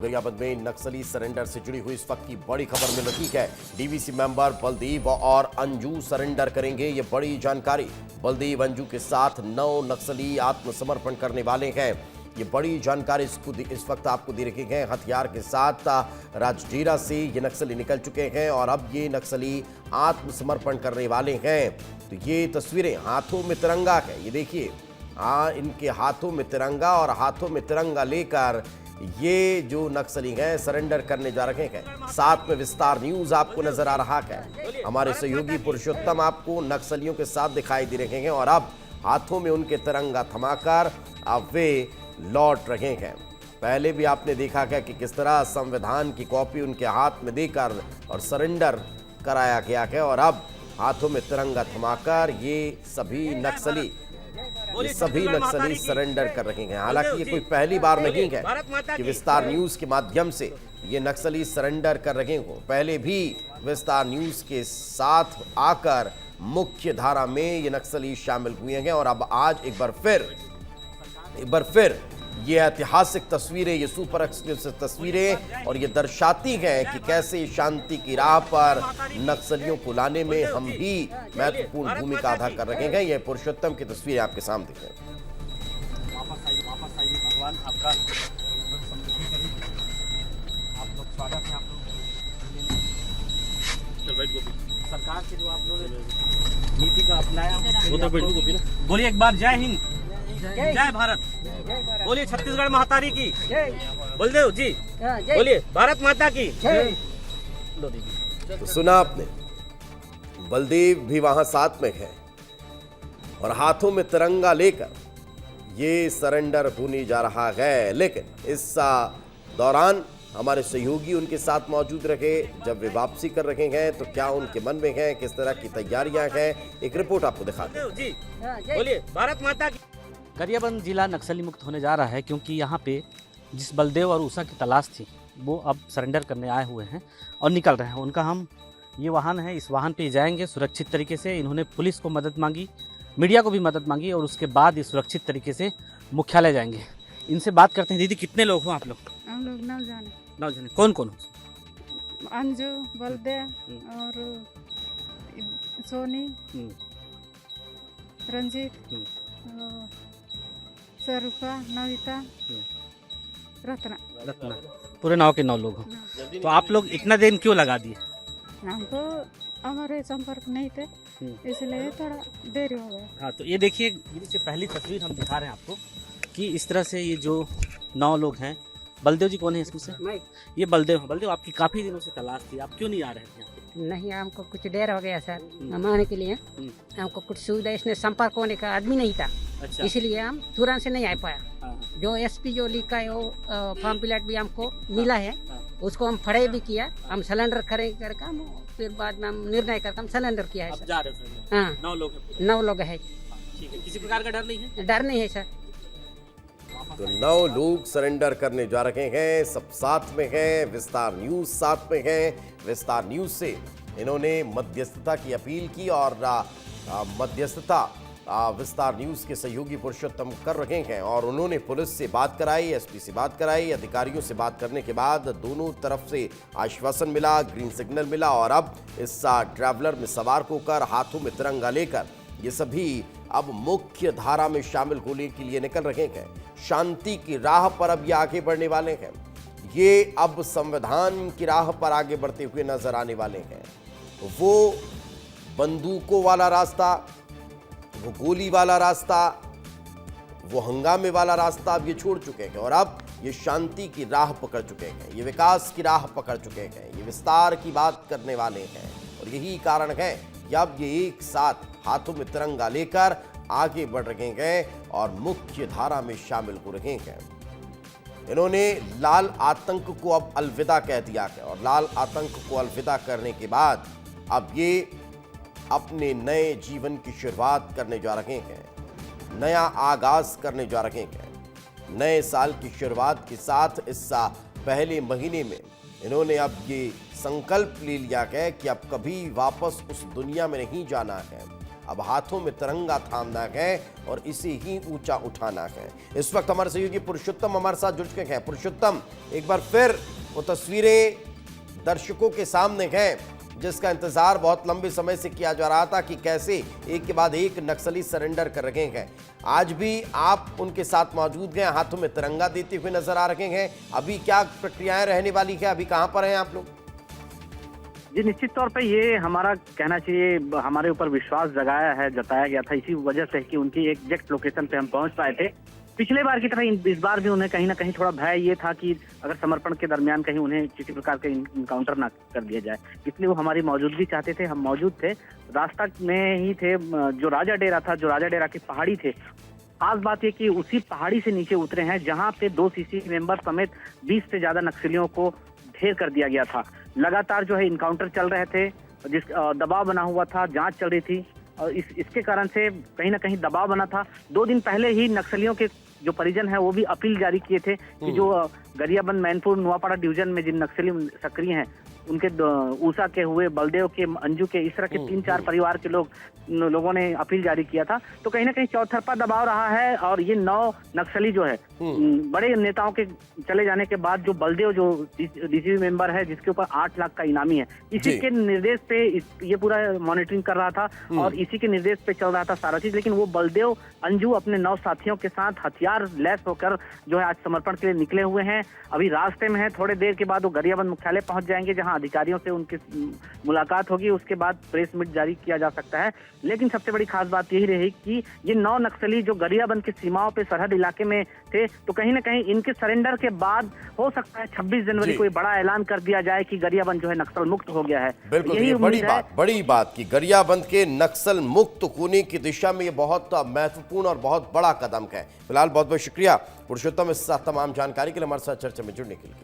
गरियाबंद में नक्सली सरेंडर से जुड़ी हुई इस वक्त की बड़ी खबर मिल रही है। डीवीसी मेंबर बलदेव और अंजू सरेंडर करेंगे, ये बड़ी जानकारी। बलदेव अंजू के साथ 9 नक्सली आत्मसमर्पण करने वाले हैं। ये बड़ी जानकारी इस वक्त आपको दे रखे हैं। हथियार के साथ राजडीरा से ये नक्सली निकल चुके हैं और अब ये नक्सली आत्मसमर्पण करने वाले हैं। तो ये तस्वीरें हाथों में तिरंगा है, ये देखिए इनके हाथों में तिरंगा और हाथों में तिरंगा लेकर ये जो नक्सली हैं सरेंडर करने जा रहे हैं। साथ में विस्तार न्यूज आपको नजर आ रहा है। हमारे सहयोगी पुरुषोत्तम आपको नक्सलियों के साथ दिखाई दे रहे हैं और अब हाथों में उनके तिरंगा थमाकर अब वे लौट रहे हैं। पहले भी आपने देखा है कि किस तरह संविधान की कॉपी उनके हाथ में देकर और सरेंडर कराया गया है और अब हाथों में तिरंगा थमाकर ये सभी नक्सली सरेंडर कर रहे हैं। हालांकि ये कोई पहली बार नहीं है कि विस्तार न्यूज के माध्यम से ये नक्सली सरेंडर कर रहे हो। पहले भी विस्तार न्यूज के साथ आकर मुख्य धारा में ये नक्सली शामिल हुए हैं और अब आज एक बार फिर ये ऐतिहासिक तस्वीरें, ये सुपर एक्सक्लूसिव तस्वीरें और ये दर्शाती हैं कि कैसे शांति की राह पर नक्सलियों को लाने में हम भी महत्वपूर्ण भूमिका अदा कर रहे हैं। ये पुरुषोत्तम की तस्वीरें आपके सामने हैं। भगवान आपका आप लोग स्वागत है। आप लोग सरकार के जो आप लोग नीति का अपनाया, बोलिए एक बार जय हिंद, जय भारत, बोलिए छत्तीसगढ़ महातारी की, बलदेव जी बोलिए भारत माता की। तो सुना आपने, बलदेव भी वहां साथ में है और हाथों में तिरंगा लेकर ये सरेंडर होने जा रहा है। लेकिन इस दौरान हमारे सहयोगी उनके साथ मौजूद रहे। जब वे वापसी कर रहे हैं तो क्या उनके मन में है, किस तरह की तैयारियां हैं, एक रिपोर्ट आपको दिखाते हैं। जी बोलिए भारत माता की। गरियाबंद जिला नक्सली मुक्त होने जा रहा है क्योंकि यहाँ पे जिस बलदेव और उषा की तलाश थी वो अब सरेंडर करने आए हुए हैं और निकल रहे हैं। उनका हम ये वाहन है, इस वाहन पे जाएंगे सुरक्षित तरीके से। इन्होंने पुलिस को मदद मांगी, मीडिया को भी मदद मांगी और उसके बाद ये सुरक्षित तरीके से मुख्यालय जाएंगे। इनसे बात करते हैं। दीदी कितने लोग हो आप लोग? हम लोग 9 जाने। 9 जने। कौन कौन हो? अंजू, बलदेव और सोनी, रंजीत, स्वरूपा, नविता, रत्ना। पूरे 9 के 9 लोग हो। तो आप लोग इतना दिन क्यों लगा दिए? हमको हमारे संपर्क नहीं थे इसलिए थोड़ा देरी हो गया। हाँ, तो ये देखिए से पहली तस्वीर हम दिखा रहे हैं आपको कि इस तरह से ये जो 9 लोग हैं। बलदेव जी कौन है इसमें से? ये बलदेव है। बलदेव आपकी काफी दिनों से तलाश थी, आप क्यों नहीं आ रहे थे यहाँ पे? नहीं, हमको कुछ देर हो गया सर हम आने के लिए। हमको कुछ सुविधा इसने संपर्क होने का आदमी नहीं था। अच्छा। इसलिए हम तुरंत से नहीं आ पाया। जो एसपी जो लिखा है वो फॉर्म फिलअप भी हमको मिला है, उसको हम फड़े भी किया। हम सिलेंडर करेंगे करके हम फिर बाद में हम निर्णय करके हम सिलेंडर किया है सर। जा रहे हो? हाँ, 9 लोग है। ठीक है, किसी प्रकार का डर नहीं है? डर नहीं है सर। तो 9 लोग सरेंडर करने जा रहे हैं, सब साथ में हैं। विस्तार न्यूज साथ में है। विस्तार न्यूज से इन्होंने मध्यस्थता की अपील की और मध्यस्थता विस्तार न्यूज के सहयोगी पुरुषोत्तम कर रहे हैं और उन्होंने पुलिस से बात कराई, एसपी से बात कराई। अधिकारियों से बात करने के बाद दोनों तरफ से आश्वासन मिला, ग्रीन सिग्नल मिला और अब इस ट्रैवलर में सवार होकर हाथों में तिरंगा लेकर ये सभी अब मुख्य धारा में शामिल होने के लिए निकल रहे हैं। शांति की राह पर अब ये आगे बढ़ने वाले हैं। ये अब संविधान की राह पर आगे बढ़ते हुए नजर आने वाले हैं। वो बंदूकों वाला रास्ता, वो गोली वाला रास्ता, वो हंगामे वाला रास्ता अब ये छोड़ चुके हैं और अब ये शांति की राह पकड़ चुके हैं, ये विकास की राह पकड़ चुके हैं, ये विस्तार की बात करने वाले हैं। और यही कारण है कि अब ये एक साथ हाथों में तिरंगा लेकर आगे बढ़ रहे हैं और मुख्य धारा में शामिल हो रहे हैं। इन्होंने लाल आतंक को अब अलविदा कह दिया है और लाल आतंक को अलविदा करने के बाद अब ये अपने नए जीवन की शुरुआत करने जा रहे हैं, नया आगाज करने जा रहे हैं। नए साल की शुरुआत के साथ इस पहले महीने में इन्होंने अब ये संकल्प ले लिया है कि अब कभी वापस उस दुनिया में नहीं जाना है अब हाथों में तिरंगा थामना है और इसे ही ऊंचा उठाना है। इस वक्त हमारे सहयोगी पुरुषोत्तम हमारे साथ जुड़ चुके हैं। पुरुषोत्तम, एक बार फिर वो तस्वीरें दर्शकों के सामने हैं जिसका इंतजार बहुत लंबे समय से किया जा रहा था कि कैसे एक के बाद एक नक्सली सरेंडर कर रहे हैं। आज भी आप उनके साथ मौजूद हैं, हाथों में तिरंगा देते हुए नजर आ रहे हैं। अभी क्या प्रक्रियाएं रहने वाली है, अभी कहां पर हैं आप लोग? जी, निश्चित तौर पे ये हमारा कहना चाहिए, हमारे ऊपर विश्वास जताया गया था, इसी वजह से कि उनकी एग्जैक्ट लोकेशन पे हम पहुंच पाए थे। पिछले बार की तरह इस बार भी उन्हें कहीं ना कहीं थोड़ा भय ये था कि अगर समर्पण के दरमियान कहीं उन्हें किसी प्रकार का इनकाउंटर ना कर दिया जाए, इसलिए वो हमारी मौजूदगी चाहते थे। हम मौजूद थे, रास्ता में ही थे। जो राजा डेरा था, जो राजा डेरा की पहाड़ी थे, खास बात ये कि उसी पहाड़ी से नीचे उतरे हैं जहां पे 2 सीसी मेंबर समेत 20 से ज्यादा नक्सलियों को ढेर कर दिया गया था। लगातार जो है इनकाउंटर चल रहे थे, जिस दबाव बना हुआ था, जांच चल रही थी और इसके कारण से कहीं ना कहीं दबाव बना था। 2 दिन पहले ही नक्सलियों के जो परिजन है वो भी अपील जारी किए थे कि जो गरियाबंद, मैनपुर, नुआपाड़ा डिवीजन में जिन नक्सली सक्रिय हैं, उनके ऊषा के हुए, बलदेव के, अंजू के, इस तरह के 3-4 परिवार के लोगों ने अपील जारी किया था। तो कहीं ना कहीं चौतरफा दबाव रहा है और ये 9 नक्सली जो है बड़े नेताओं के चले जाने के बाद, जो बलदेव जो डीसीबी मेंबर है जिसके ऊपर 8 लाख का इनामी है, इसी के निर्देश पे ये पूरा मॉनिटरिंग कर रहा था और इसी के निर्देश पे चल रहा था सारा चीज। लेकिन वो बलदेव, अंजू अपने 9 साथियों के साथ हथियार लैस होकर जो है आज समर्पण के लिए निकले हुए हैं। अभी रास्ते में है, थोड़ी देर के बाद वो गरियाबंद मुख्यालय पहुंच जाएंगे जहां अधिकारियों से उनकी मुलाकात होगी। उसके बाद प्रेस मीट जारी किया जा सकता है। लेकिन सबसे बड़ी खास बात यही रही कि ये 9 नक्सली जो गरियाबंद की सीमाओं पे, सरहद इलाके में थे, तो कहीं ना कहीं इनके सरेंडर के बाद हो सकता है 26 जनवरी को ये बड़ा ऐलान कर दिया जाए कि गरियाबंद जो है नक्सल मुक्त हो गया है। बिल्कुल, यही ये बड़ी बात कि गरियाबंद के नक्सल मुक्त होने की दिशा में ये बहुत महत्वपूर्ण और बहुत बड़ा कदम है। फिलहाल बहुत बहुत शुक्रिया पुरुषोत्तम इस तमाम जानकारी के लिए हमारे साथ चर्चा में जुड़ने के लिए।